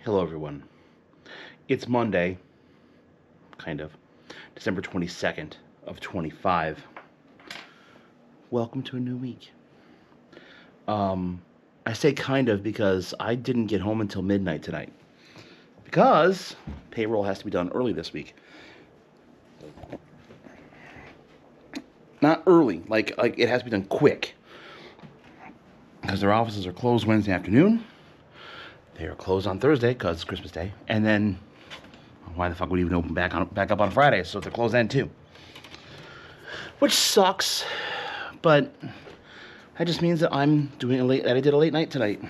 Hello, everyone. It's Monday, kind of, December 22nd of 25. Welcome to a new week. I say kind of because I didn't get home until midnight tonight. Because payroll has to be done early this week. Not early, like it has to be done quick. Because their offices are closed Wednesday afternoon. They are closed on Thursday because it's Christmas Day. And then, why the fuck would you even open back up on Friday? So they're closed then too. Which sucks, but that just means that I did a late night tonight.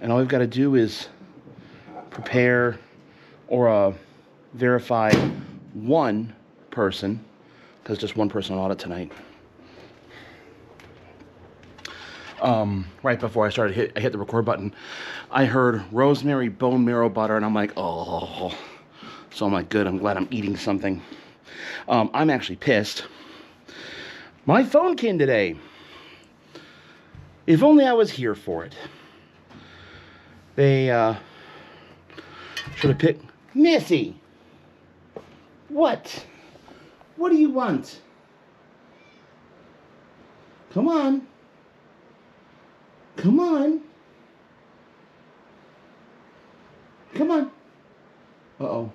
And all we've got to do is prepare or verify one person, because just one person on audit tonight. Right before I hit the record button, I heard rosemary bone marrow butter, and I'm like, oh. So I'm like, good, I'm glad I'm eating something. I'm actually pissed. My phone came today. If only I was here for it. They, should have picked... Missy! What? What do you want? Come on. Come on. Come on. Uh-oh.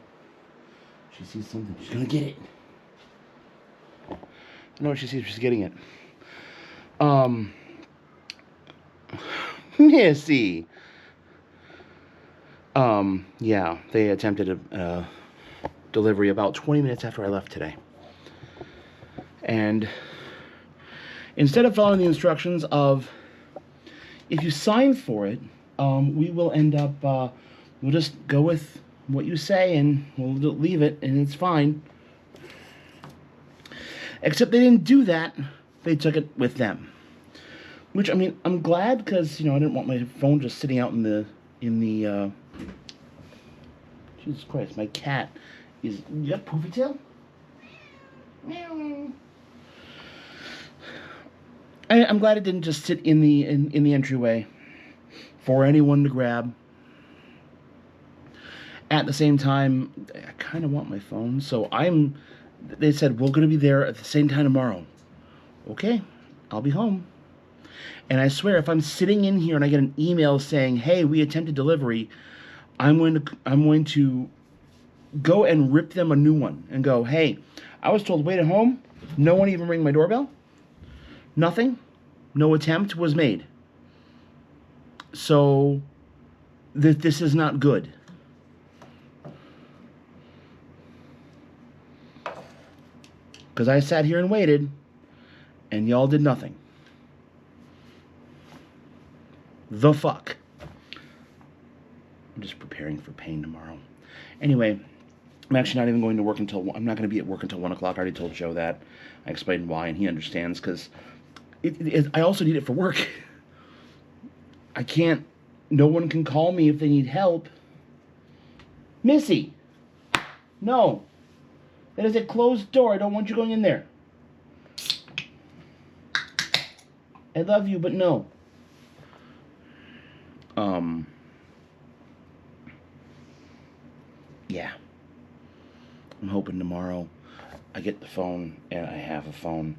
She sees something. She's gonna get it. I know what she sees. She's getting it. Missy. Yeah, they attempted a delivery about 20 minutes after I left today. And instead of following the instructions of, if you sign for it, we will end up, we'll just go with what you say and we'll leave it and it's fine. Except they didn't do that. They took it with them. Which, I mean, I'm glad because, I didn't want my phone just sitting out in the, Jesus Christ, my cat is, you got poofy tail? Meow. I'm glad it didn't just sit in the entryway for anyone to grab. At the same time, I kind of want my phone, so they said, we're going to be there at the same time tomorrow. Okay, I'll be home. And I swear, if I'm sitting in here and I get an email saying, hey, we attempted delivery, I'm going to go and rip them a new one and go, hey, I was told wait at home. No one even rang my doorbell. Nothing. No attempt was made. So this is not good. Because I sat here and waited, and y'all did nothing. The fuck? I'm just preparing for pain tomorrow. Anyway, I'm actually not even going to work until... I'm not going to be at work until 1 o'clock. I already told Joe that. I explained why, and he understands, because I also need it for work. I can't... No one can call me if they need help. Missy! No. That is a closed door. I don't want you going in there. I love you, but no. Yeah. I'm hoping tomorrow I get the phone and I have a phone.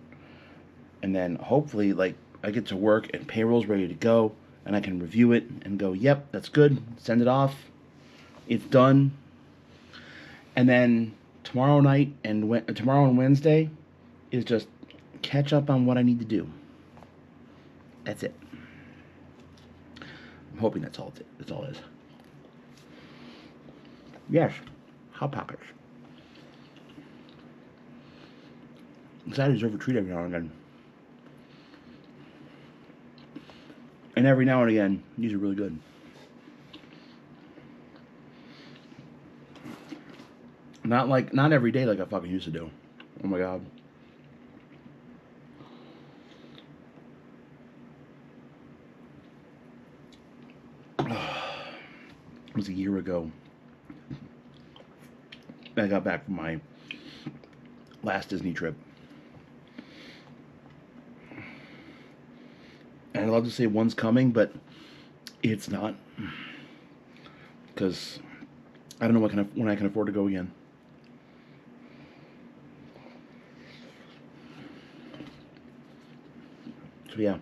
And then hopefully, I get to work and payroll's ready to go and I can review it and go, yep, that's good. Send it off. It's done. And then tomorrow night and tomorrow and Wednesday is just catch up on what I need to do. That's it. I'm hoping that's all it is. Yes, Hot Pockets. Because I deserve a treat every now and again. And every now and again, these are really good. Not every day like I fucking used to do. Oh my god. It was a year ago. I got back from my last Disney trip. And I'd love to say one's coming, but It's not. Because I don't know when I can afford to go again. So yeah.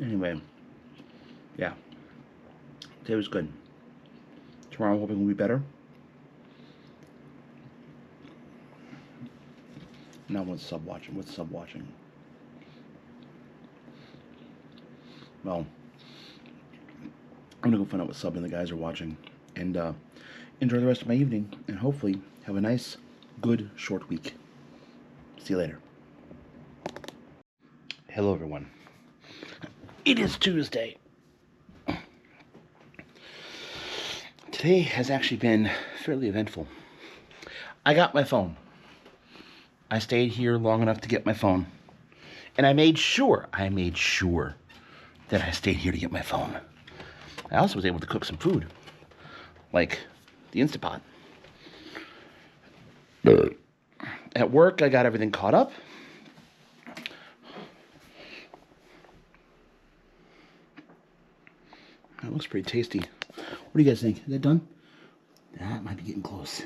Anyway, yeah. Today was good. Tomorrow I'm hoping will be better. Now what's sub watching? What's sub watching? Well, I'm gonna go find out what subbing the guys are watching and enjoy the rest of my evening and hopefully have a nice, good, short week. See you later. Hello, everyone. It is Tuesday. Today has actually been fairly eventful. I got my phone. I stayed here long enough to get my phone. And I made sure that I stayed here to get my phone. I also was able to cook some food, like the Instapot. At work, I got everything caught up. That looks pretty tasty. What do you guys think? Is that done? That might be getting close.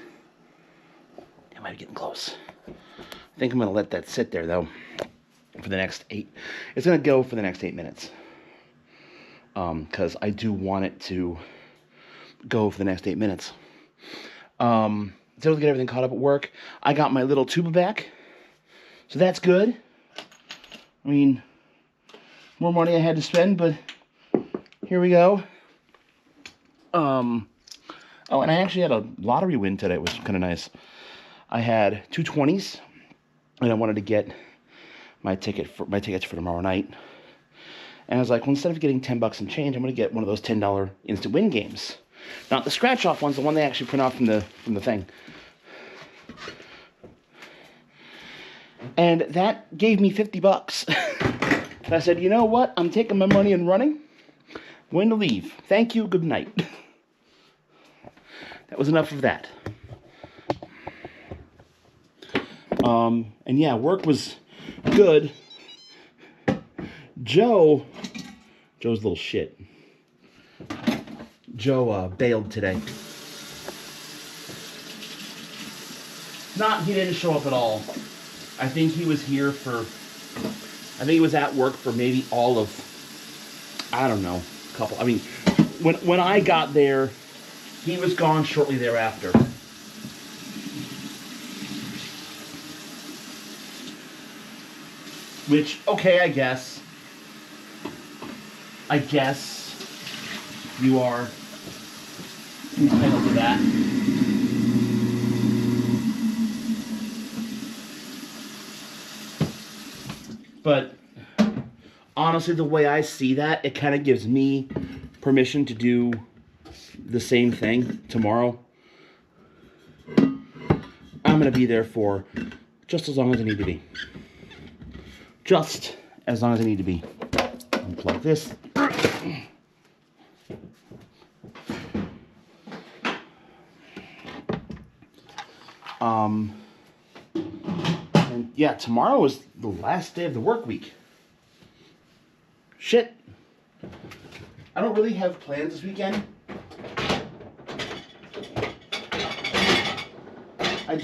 That might be getting close. I think I'm going to let that sit there, though, for the next 8. It's going to go for the next 8 minutes. Because I do want it to go for the next 8 minutes. So to get everything caught up at work, I got my little tuba back. So that's good. I mean, more money I had to spend, but here we go. Oh, and I actually had a lottery win today. It was kind of nice. I had 2 20s, and I wanted to get my tickets for tomorrow night. And I was like, well, instead of getting $10 and change, I'm going to get one of those $10 instant win games. Not the scratch-off ones, the one they actually print off from the thing. And that gave me $50. And I said, you know what? I'm taking my money and running. I'm going to leave. Thank you. Good night. That was enough of that. And yeah, work was good. Joe's a little shit. Joe bailed today. He didn't show up at all. I think he was here I think he was at work for maybe all of, I don't know, a couple. I mean, when I got there, he was gone shortly thereafter. Which, okay, I guess you are entitled to that. But honestly, the way I see that, it kind of gives me permission to do the same thing tomorrow. I'm going to be there for just as long as I need to be. Just as long as I need to be. Unplug this. And yeah, tomorrow is the last day of the work week. Shit. I don't really have plans this weekend. I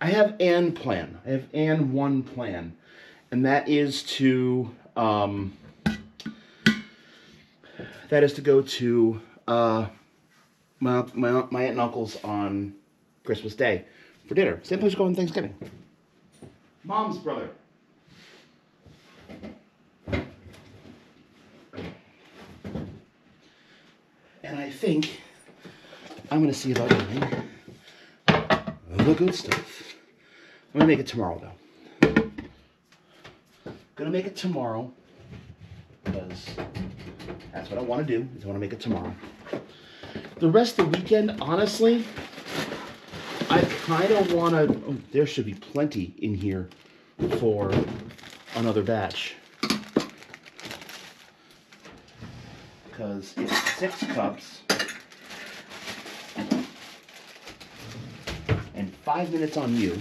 have an plan. I have one plan. And that is to go to my aunt and uncle's on Christmas Day for dinner. Same place we go on Thanksgiving. Mom's brother. And I think I'm going to see about doing the good stuff. I'm going to make it tomorrow, though. Going to make it tomorrow because that's what I want to do. I want to make it tomorrow. The rest of the weekend, honestly, I kind of want to... Oh, there should be plenty in here for another batch. Because it's 6 cups and 5 minutes on you.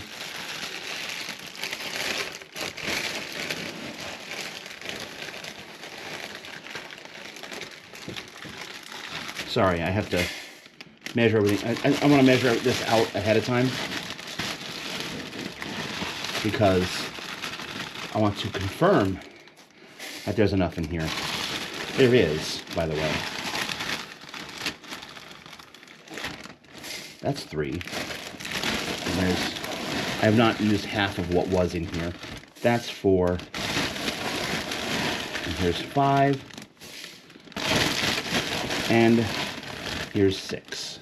Sorry, I have to measure everything. I want to measure this out ahead of time because I want to confirm that there's enough in here. There is, by the way. That's 3. And I have not used half of what was in here. That's 4. And here's 5. And here's 6.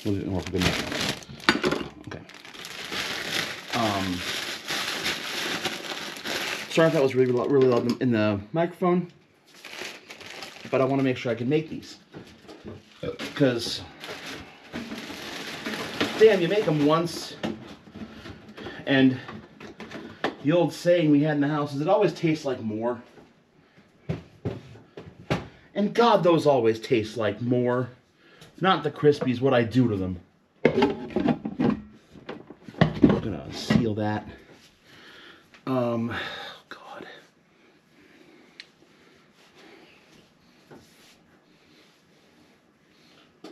Okay. Sorry if that was really loud in the microphone, but I want to make sure I can make these. Because, damn, you make them once, and the old saying we had in the house is it always tastes like more. And God, those always taste like more. Not the Crispies, what I do to them. I'm gonna seal that. God.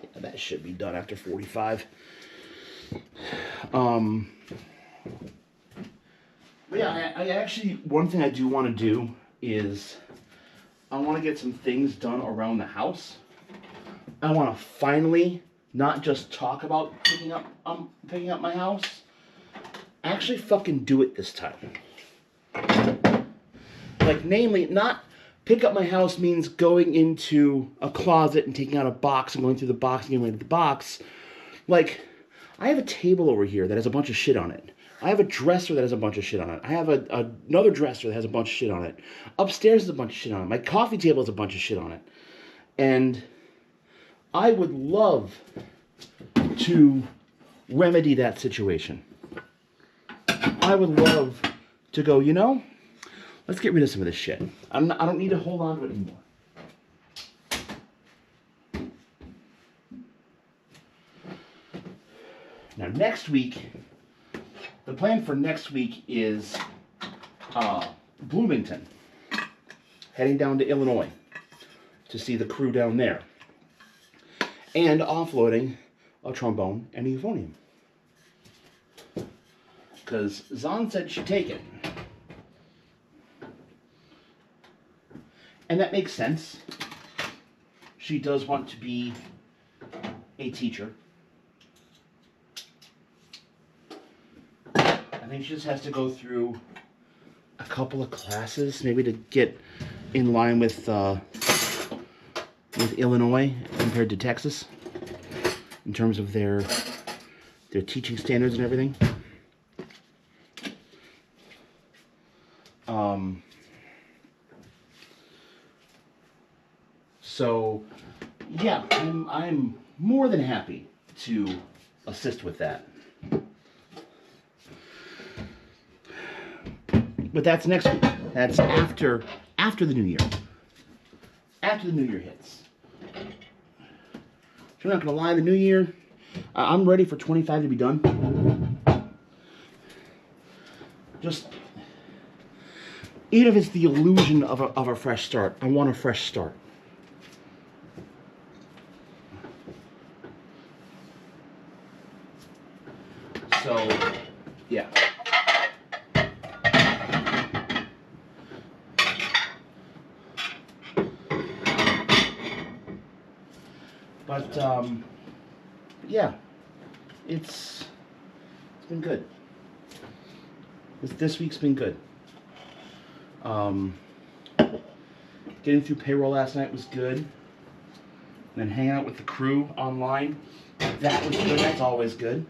Yeah, that should be done after 45. But yeah, I actually, one thing I do want to do is I want to get some things done around the house. I want to finally not just talk about picking up my house. Actually fucking do it this time. Like, namely, not pick up my house means going into a closet and taking out a box and going through the box and getting rid of the box. Like, I have a table over here that has a bunch of shit on it. I have a dresser that has a bunch of shit on it. I have another dresser that has a bunch of shit on it. Upstairs is a bunch of shit on it. My coffee table has a bunch of shit on it. And I would love to remedy that situation. I would love to go, you know, let's get rid of some of this shit. I don't need to hold on to it anymore. Now, next week, the plan for next week is Bloomington. Heading down to Illinois to see the crew down there. And offloading a trombone and a euphonium. Because Zahn said she'd take it. And that makes sense. She does want to be a teacher. I think she just has to go through a couple of classes, maybe to get in line with Illinois compared to Texas, in terms of their teaching standards and everything. So, yeah, I'm more than happy to assist with that. But that's next week. That's after the new year. After the new year hits. So I'm not gonna lie, the new year, I'm ready for 25 to be done. Just, even if it's the illusion of a fresh start, I want a fresh start. So, yeah. But, yeah, it's been good. This week's been good. Getting through payroll last night was good. And then hanging out with the crew online, that was good. That's always good.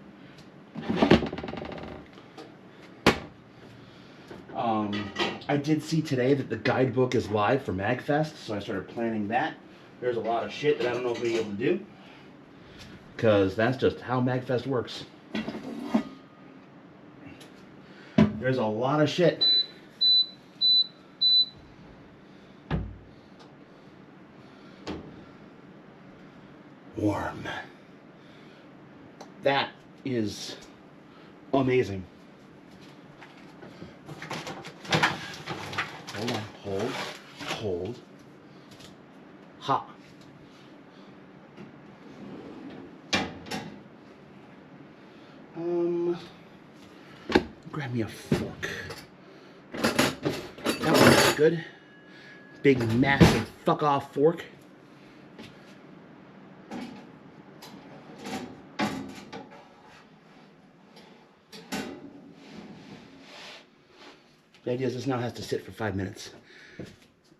I did see today that the guidebook is live for MagFest, so I started planning that. There's a lot of shit that I don't know if we'll be able to do, because that's just how MagFest works. There's a lot of shit. Warm. That is amazing. Hold on, cold. Hot. Grab me a fork. That one's good. Big, massive fuck-off fork. The idea is this now has to sit for 5 minutes.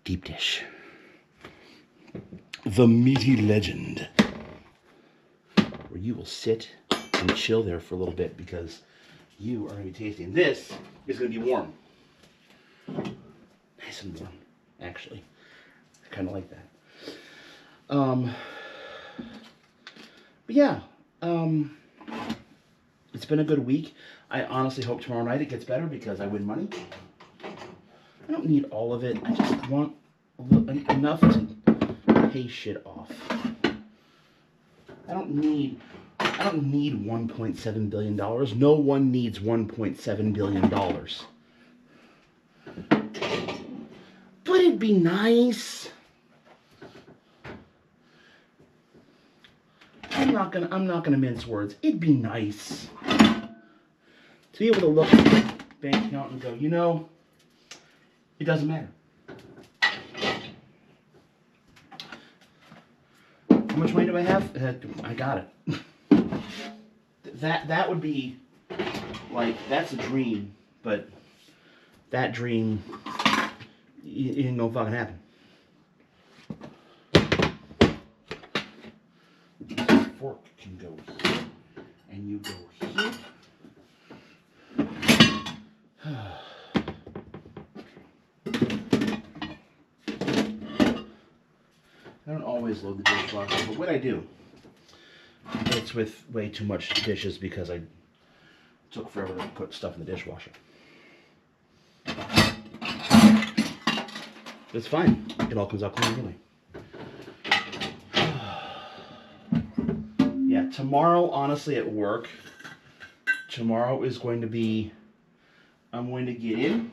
Deep dish. The meaty legend. Where you will sit and chill there for a little bit because you are going to be tasting. This is going to be warm. Nice and warm, actually. I kind of like that. But yeah, it's been a good week. I honestly hope tomorrow night it gets better because I win money. I don't need all of it. I just want enough to pay shit off. I don't need $1.7 billion. No one needs $1.7 billion. But it'd be nice. I'm not gonna mince words. It'd be nice to be able to look at the bank account and go, you know, it doesn't matter. How much money do I have? I got it. That would be like, that's a dream, but that dream it ain't gonna fucking happen. This fork can go here, and you go here. I don't always load the dishwasher, but when I do, it's with way too much dishes because I took forever to put stuff in the dishwasher. It's fine. It all comes out clean anyway. Yeah, tomorrow, honestly, at work, tomorrow is going to be, I'm going to get in,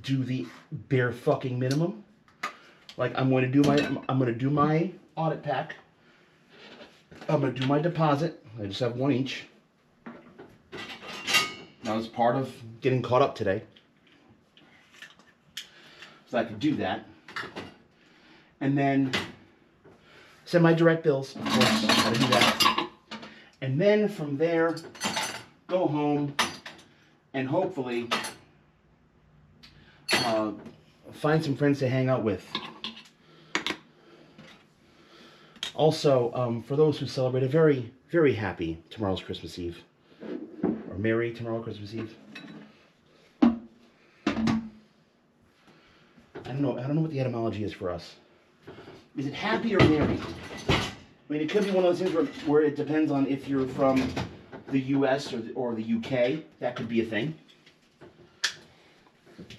do the bare fucking minimum. Like, I'm going to do my audit pack. I'm going to do my deposit. I just have one each. That was part of getting caught up today. So I could do that. And then send my direct bills, of course. Gotta do that. And then from there, go home and hopefully find some friends to hang out with. Also, for those who celebrate a very, very happy tomorrow's Christmas Eve. Or merry tomorrow Christmas Eve. I don't know what the etymology is for us. Is it happy or merry? I mean, it could be one of those things where it depends on if you're from the US or the UK. That could be a thing. It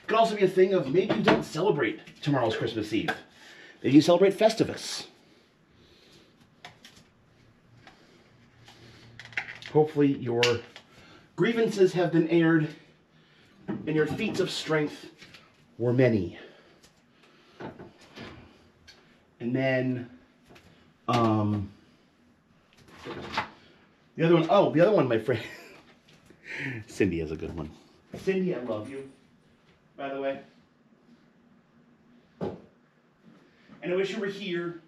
could also be a thing of maybe you don't celebrate tomorrow's Christmas Eve. Maybe you celebrate Festivus. Hopefully your grievances have been aired and your feats of strength were many. And then, the other one, my friend, Cindy has a good one. Cindy, I love you, by the way. And I wish you were here,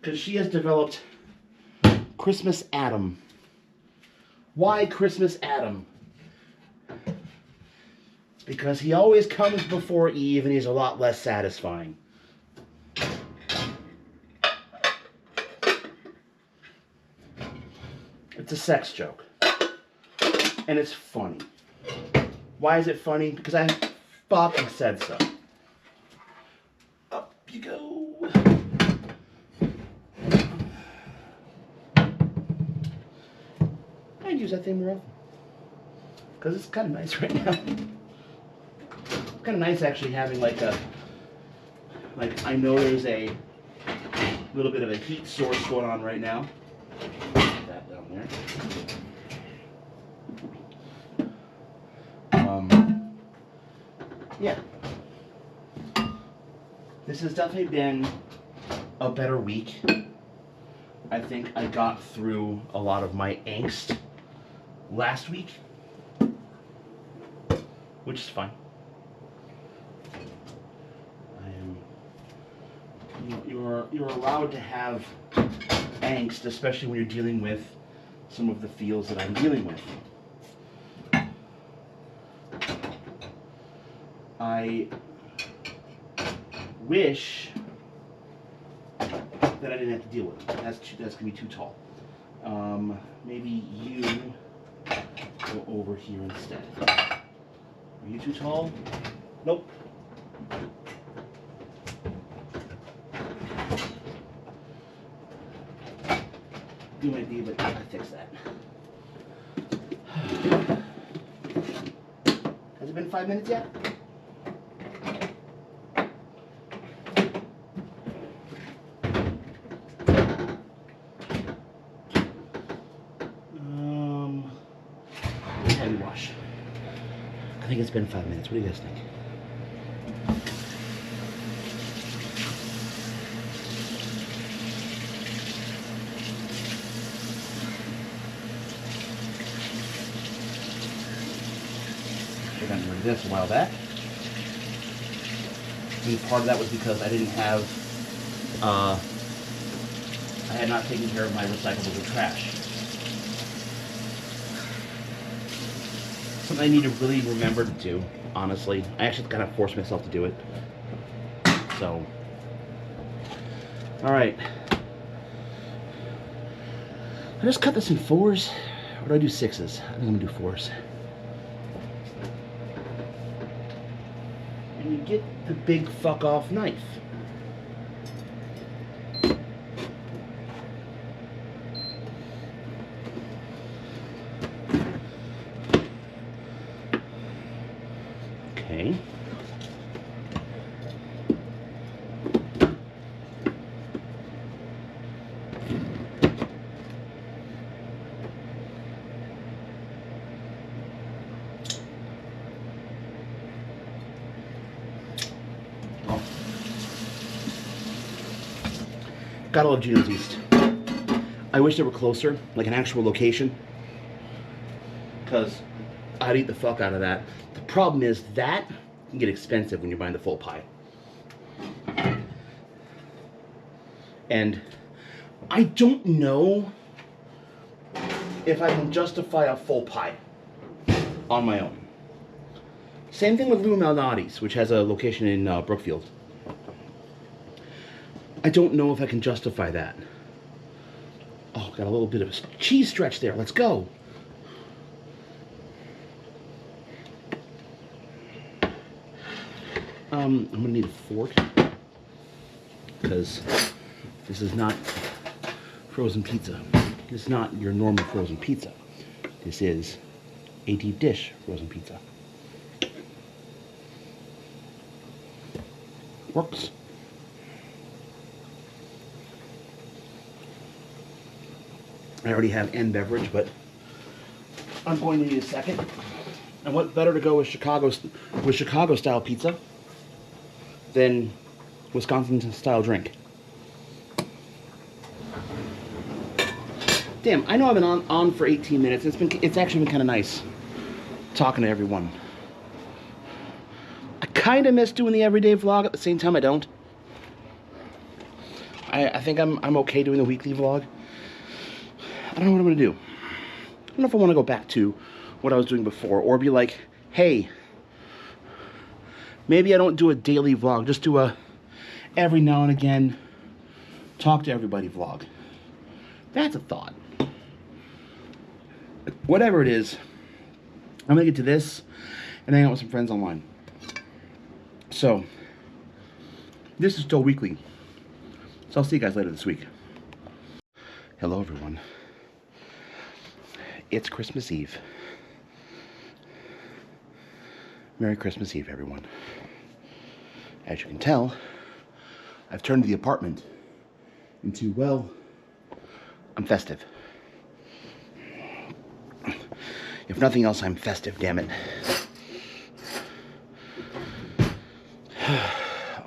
because she has developed Christmas Adam. Why Christmas Adam? Because he always comes before Eve and he's a lot less satisfying. It's a sex joke. And it's funny. Why is it funny? Because I fucking said so. Up you go. I'd use that thing more often. Because it's kind of nice right now. Kind of nice actually having like I know there's a little bit of a heat source going on right now. Put that down there. This has definitely been a better week. I think I got through a lot of my angst last week, which is fine. You're allowed to have angst, especially when you're dealing with some of the feels that I'm dealing with. I wish that I didn't have to deal with it. That's gonna be too tall. Maybe you go over here instead. Are you too tall? Nope. You might be, but I fix that. Has it been 5 minutes yet? Heavy wash. I think it's been 5 minutes. What do you guys think? I got rid of this a while back. And part of that was because I didn't have, I had not taken care of my recyclables or trash. Something I need to really remember to do, honestly. I actually kind of forced myself to do it. So, alright. I just cut this in 4s, or do I do 6s? I think I'm gonna do 4s. And you get the big fuck off knife. Okay. Gotta love Gino's East. I wish they were closer, like an actual location, because I'd eat the fuck out of that. The problem is that can get expensive when you're buying the full pie. And I don't know if I can justify a full pie on my own. Same thing with Lou Malnati's, which has a location in Brookfield. I don't know if I can justify that. Oh, got a little bit of a cheese stretch there. Let's go. I'm gonna need a fork because this is not frozen pizza. It's not your normal frozen pizza. This is a deep dish frozen pizza. Works. I already have N beverage, but I'm going to need a second. And what better to go with Chicago style pizza than Wisconsin style drink? Damn, I know I've been on for 18 minutes. It's actually been kind of nice talking to everyone. I kind of miss doing the everyday vlog. At the same time, I don't. I think I'm okay doing the weekly vlog. I don't know what I'm gonna do. I don't know if I want to go back to what I was doing before, or be like, hey, maybe I don't do a daily vlog, just do a every now and again talk to everybody vlog. That's a thought. Whatever it is, I'm gonna get to this and hang out with some friends online. So this is still weekly, so I'll see you guys later this week. Hello everyone. It's Christmas Eve. Merry Christmas Eve, everyone. As you can tell, I've turned the apartment into, well, I'm festive. If nothing else, I'm festive, damn it.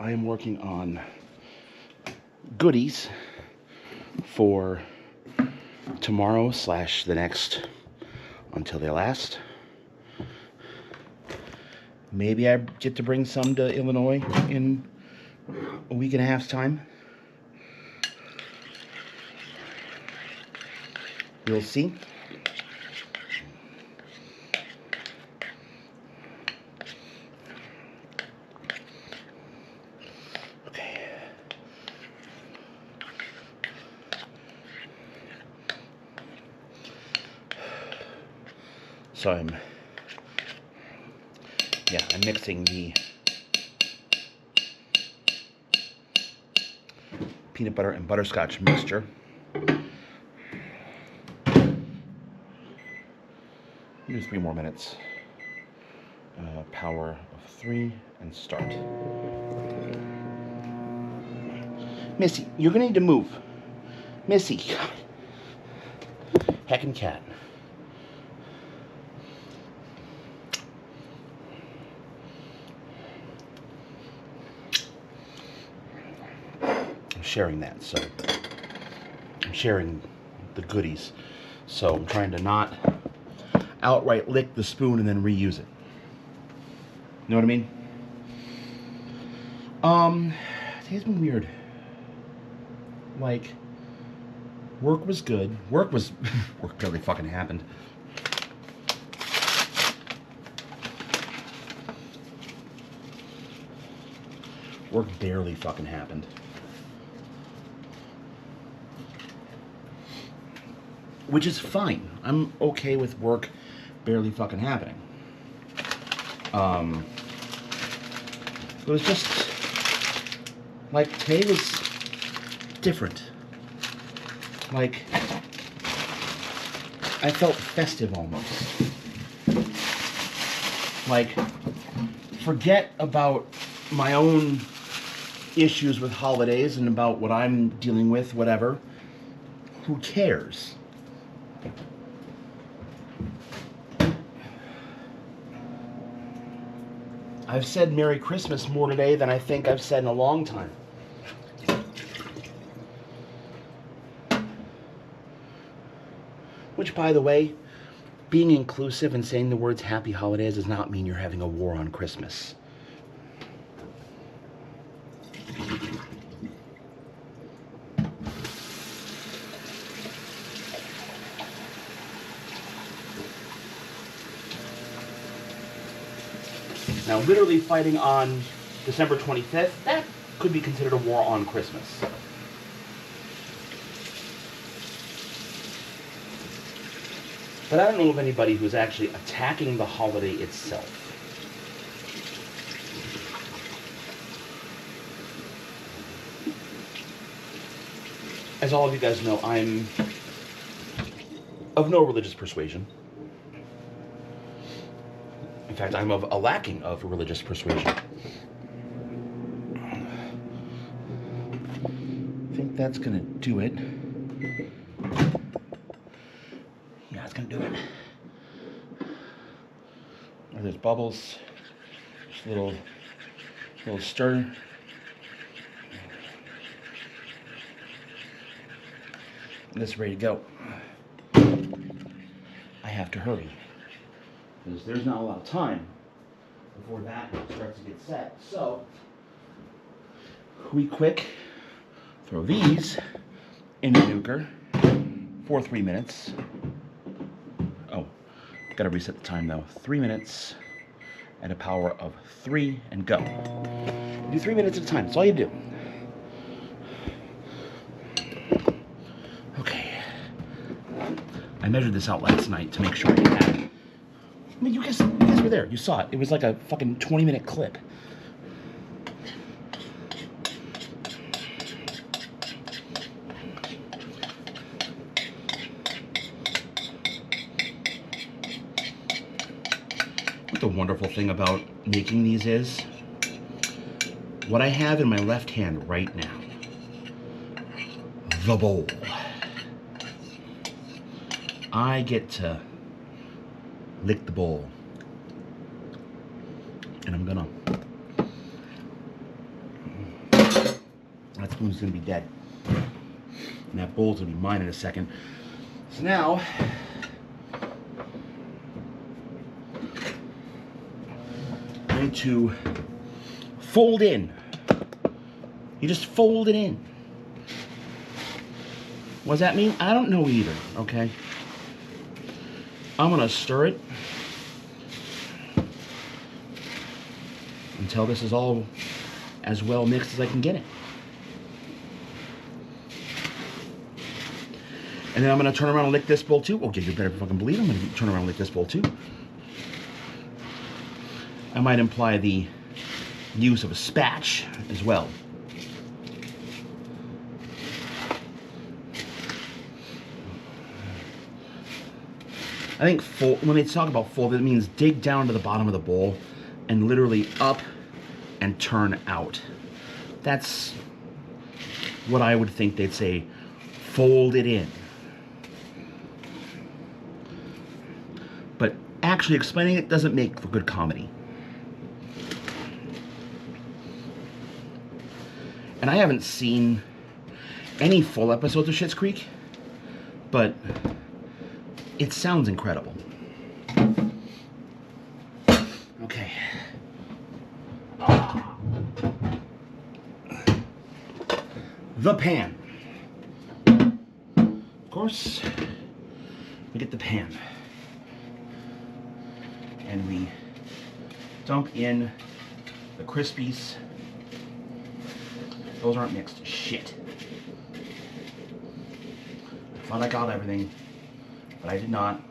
I am working on goodies for tomorrow / the next until they last. Maybe I get to bring some to Illinois in a week and a half's time. We'll see. Okay. So I'm mixing the peanut butter and butterscotch mixture. Do 3 more minutes. Power of 3 and start. Missy, you're gonna need to move. Missy. Heckin' cat. I'm sharing that, so I'm sharing the goodies. So I'm trying to not outright lick the spoon and then reuse it. You know what I mean? Today's been weird. Like, work was good. Work barely fucking happened. Work barely fucking happened. Which is fine. I'm okay with work barely fucking happening. It was just like today was different. Like I felt festive almost. Like forget about my own issues with holidays and about what I'm dealing with, whatever. Who cares? I've said Merry Christmas more today than I think I've said in a long time. Which, by the way, being inclusive and saying the words Happy Holidays does not mean you're having a war on Christmas. Now, literally fighting on December 25th, that could be considered a war on Christmas. But I don't know of anybody who's actually attacking the holiday itself. As all of you guys know, I'm of no religious persuasion. In fact, I'm of a lacking of religious persuasion. I think that's gonna do it. Yeah, it's gonna do it. There's bubbles. Just a little stir. And it's ready to go. I have to hurry, because there's not a lot of time before that starts to get set. So, we quick throw these in the nuker for 3 minutes. Oh, gotta reset the time though. 3 minutes at a power of 3 and go. Do 3 minutes at a time. That's all you do. Okay. I measured this out last night to make sure I had it. I mean, you guys were there. You saw it. It was like a fucking 20-minute clip. What the wonderful thing about making these is what I have in my left hand right now. The bowl. I get to lick the bowl. And I'm gonna That spoon's gonna be dead. And that bowl's gonna be mine in a second. So now, I need to fold in. You just fold it in. What does that mean? I don't know either, okay? I'm gonna stir it until this is all as well mixed as I can get it. And then I'm gonna turn around and lick this bowl too. Okay, you better fucking believe I'm gonna turn around and lick this bowl too. I might imply the use of a spatch as well. I think when they talk about fold, it means dig down to the bottom of the bowl and literally up and turn out. That's what I would think they'd say, fold it in. But actually explaining it doesn't make for good comedy. And I haven't seen any full episodes of Schitt's Creek, but it sounds incredible. Okay. The pan. Of course, we get the pan. And we dump in the Crispies. Those aren't mixed. Shit. I thought I got everything, but I did not.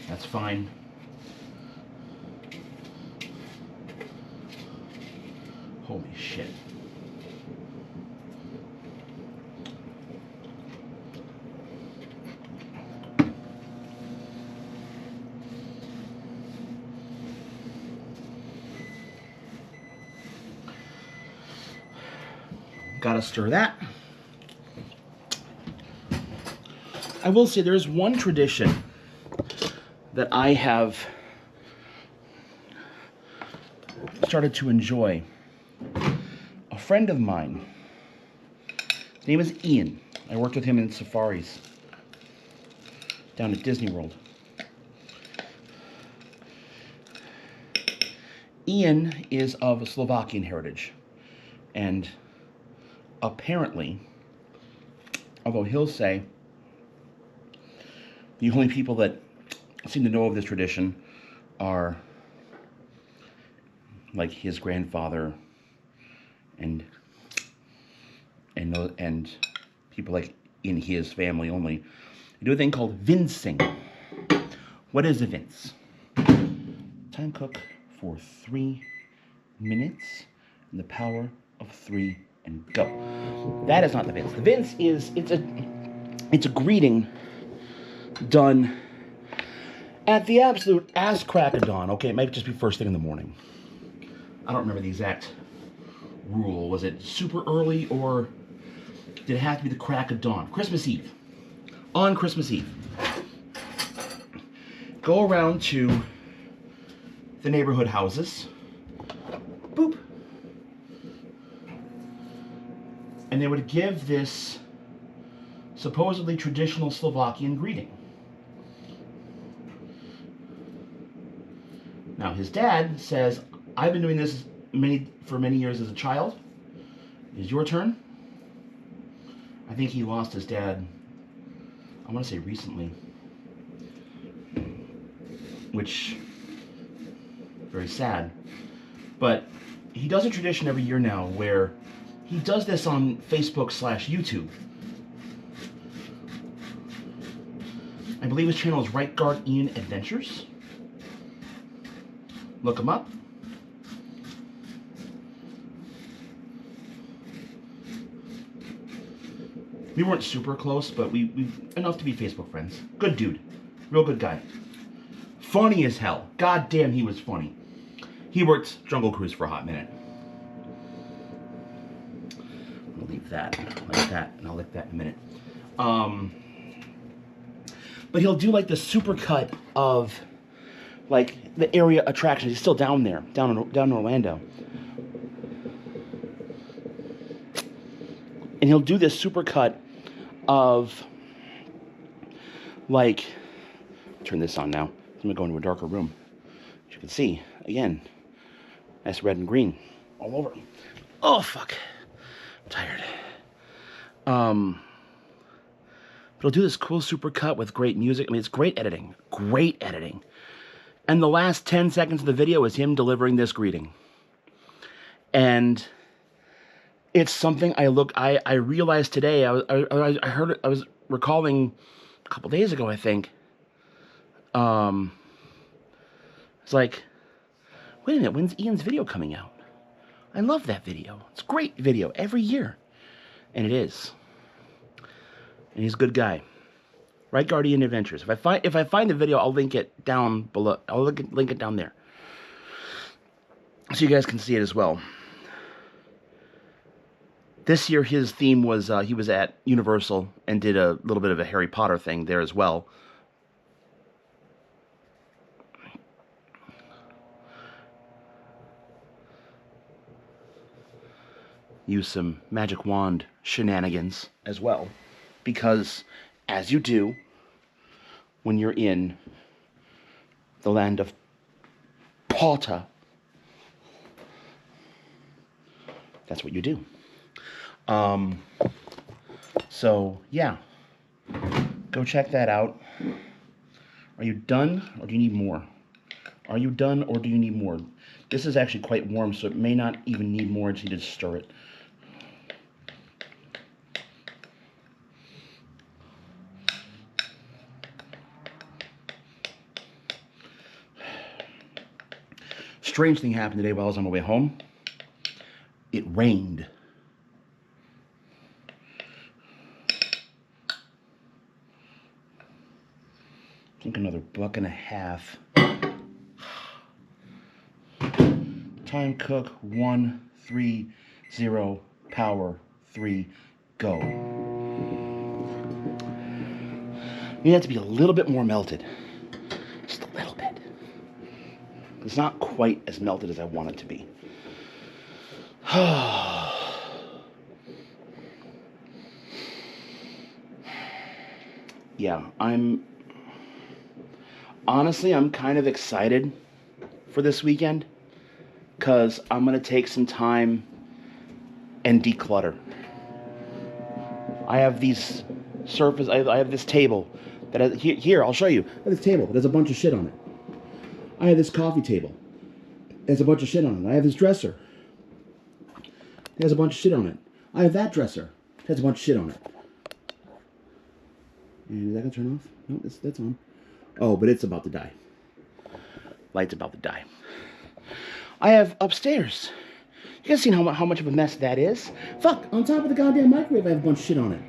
That's fine. Holy shit. Gotta stir that. I will say there's one tradition that I have started to enjoy. A friend of mine, his name is Ian. I worked with him in safaris down at Disney World. Ian is of Slovakian heritage, and apparently, although he'll say the only people that seem to know of this tradition are like his grandfather and people like in his family only. They do a thing called vincing. What is a vince? Time cook for 3 minutes and the power of 3 and go. That is not the vince. The vince is it's a greeting done at the absolute ass crack of dawn. Okay, it might just be first thing in the morning. I don't remember the exact rule. Was it super early or did it have to be the crack of dawn? Christmas Eve. On Christmas Eve. Go around to the neighborhood houses. Boop. And they would give this supposedly traditional Slovakian greeting. Now, his dad says, I've been doing this for many years as a child. It is your turn. I think he lost his dad, I want to say recently, which, very sad. But he does a tradition every year now where he does this on Facebook/YouTube. I believe his channel is Right Guard Ian Adventures. Look him up. We weren't super close, but we enough to be Facebook friends. Good dude. Real good guy. Funny as hell. God damn, he was funny. He worked Jungle Cruise for a hot minute. I'll leave that like that, and I'll lick that in a minute. But he'll do like the super cut of like the area attractions. He's still down there, down in Orlando. And he'll do this super cut of, like, turn this on now. I'm going to go into a darker room. As you can see, again, that's red and green all over. Oh, fuck. I'm tired. But he'll do this cool super cut with great music. I mean, it's great editing. Great editing. And the last 10 seconds of the video is him delivering this greeting. And it's something I realized today. I heard it. I was recalling a couple days ago, I think. It's like, wait a minute, when's Ian's video coming out? I love that video. It's a great video every year. And it is. And he's a good guy. Right Guardian Adventures. If I find the video, I'll link it down below. I'll link it down there. So you guys can see it as well. This year his theme was he was at Universal and did a little bit of a Harry Potter thing there as well. Use some magic wand shenanigans as well, because as you do when you're in the land of Porta, that's what you do. So yeah, go check that out. Are you done, or do you need more? Are you done, or do you need more? This is actually quite warm, so it may not even need more. I just need to stir it. Strange thing happened today while I was on my way home. It rained. I think another $1.50. Time cook 130, power 3, go. You need it to be a little bit more melted. Just a little bit. It's not quite as melted as I want it to be. Yeah, honestly, I'm kind of excited for this weekend, because I'm going to take some time and declutter. I have these I have this table that has, here, I'll show you. I have this table that has a bunch of shit on it. I have this coffee table. It has a bunch of shit on it. I have this dresser. It has a bunch of shit on it. I have that dresser. It has a bunch of shit on it. And is that going to turn off? No, that's on. Oh, but it's about to die. Light's about to die. I have upstairs. You guys seen how much of a mess that is? Fuck, on top of the goddamn microwave I have a bunch of shit on it.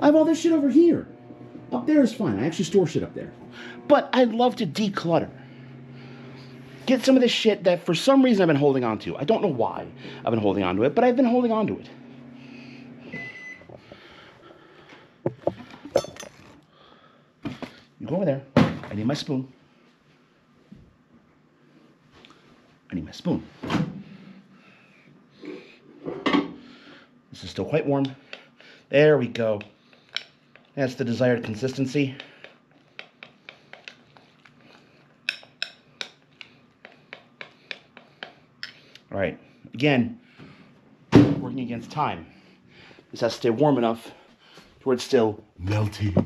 I have all this shit over here. Up there is fine. I actually store shit up there. But I'd love to declutter. Get some of this shit that for some reason I've been holding on to. I don't know why I've been holding on to it, but I've been holding on to it. You go over there. I need my spoon. I need my spoon. This is still quite warm. There we go. That's the desired consistency. All right, again, working against time. This has to stay warm enough to where it's still melty.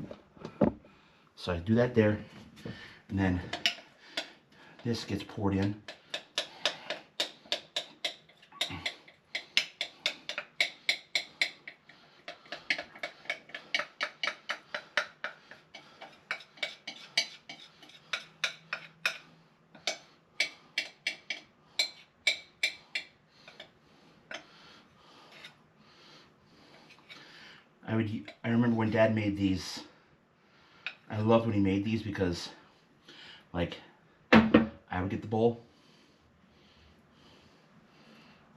So I do that there, and then this gets poured in. I remember when Dad made these. I loved when he made these because, like, I would get the bowl.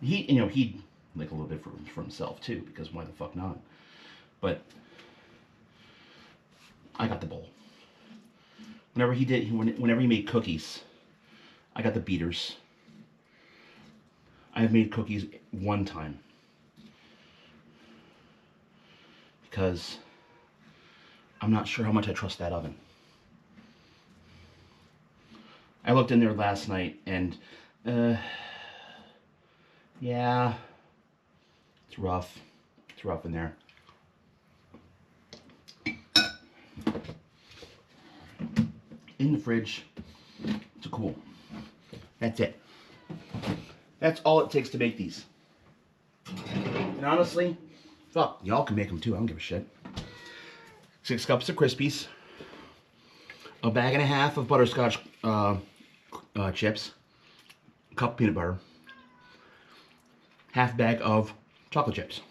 He'd like a little bit for himself too, because why the fuck not? But I got the bowl. Whenever he made cookies, I got the beaters. I have made cookies one time. because I'm not sure how much I trust that oven. I looked in there last night and yeah, it's rough. It's rough in there. In the fridge, it's cool. That's it. That's all it takes to make these. And honestly, fuck, y'all can make them too. I don't give a shit. 6 cups of Crispies, a bag and a half of butterscotch chips, a cup of peanut butter, half bag of chocolate chips.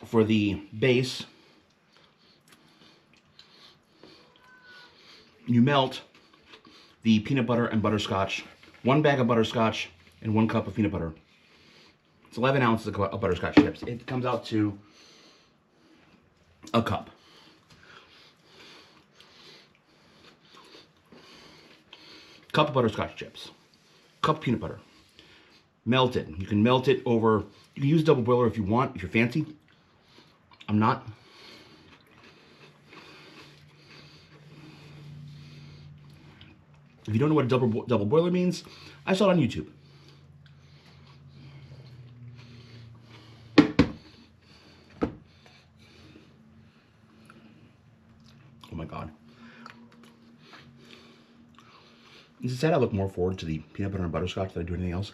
For the base, you melt the peanut butter and butterscotch, 1 bag of butterscotch and 1 cup of peanut butter. It's 11 ounces of butterscotch chips. It comes out to a cup. Cup of butterscotch chips, cup of peanut butter. Melt it. You can melt it over, you can use double boiler if you want, if you're fancy. I'm not. If you don't know what a double boiler means, I saw it on YouTube. Oh my God. Is it sad I look more forward to the peanut butter and butterscotch than I do anything else?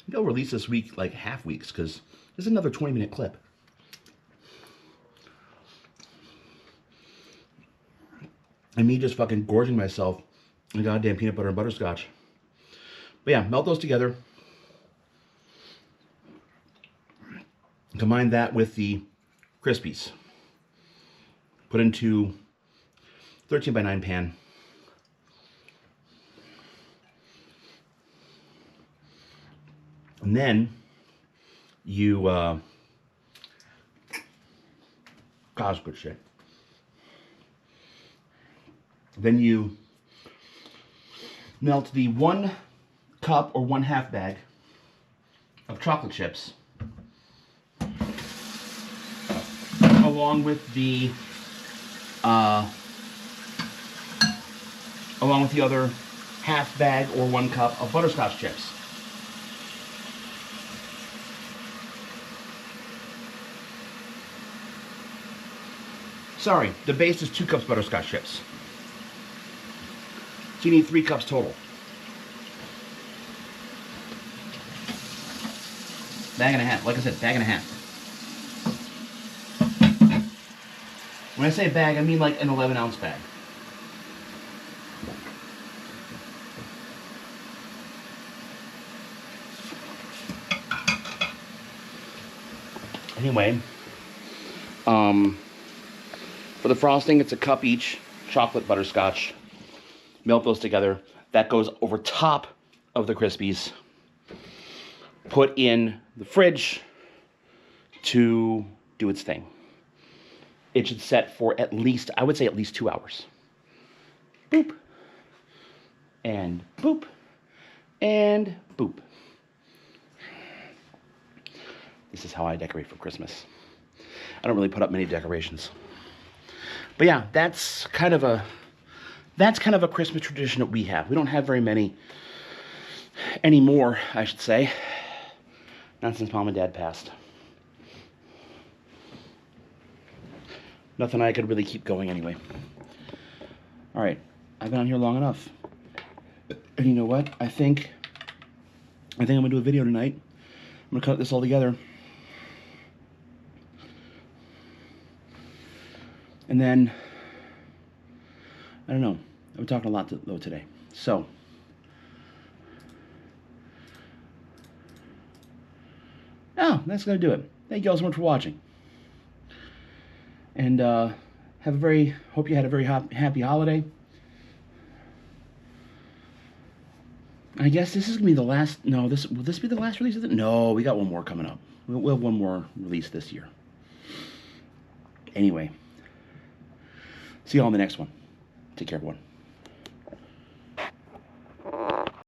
They'll release this week like half weeks because there's another 20-minute clip. And me just fucking gorging myself on goddamn peanut butter and butterscotch. But yeah, melt those together. Combine that with the Crispies. Put into 13 by 9 pan. And then you, God, that's good shit. Then you melt the 1 cup or 1/2 bag of chocolate chips along with the other 1/2 bag or 1 cup of butterscotch chips. Sorry, the base is 2 cups butterscotch chips. So you need 3 cups total. Bag and a half, like I said, bag and a half. When I say bag, I mean like an 11-ounce bag. Anyway, for the frosting, it's a cup each, chocolate, butterscotch. Melt those together. That goes over top of the Crispies. Put in the fridge to do its thing. It should set for at least, I would say at least 2 hours. Boop. And boop. And boop. This is how I decorate for Christmas. I don't really put up many decorations. But yeah, that's kind of a Christmas tradition that we have. We don't have very many anymore, I should say. Not since Mom and Dad passed. Nothing I could really keep going anyway. All right, I've been on here long enough. And you know what? I think I'm gonna do a video tonight. I'm gonna cut this all together. And then, I don't know. I've been talking a lot though today. So, that's gonna do it. Thank you all so much for watching. And hope you had a very happy holiday. I guess this is gonna be the last, no, will this be the last release of it? No, we got one more coming up. We'll have one more release this year. Anyway, see you all in the next one. Take care, everyone.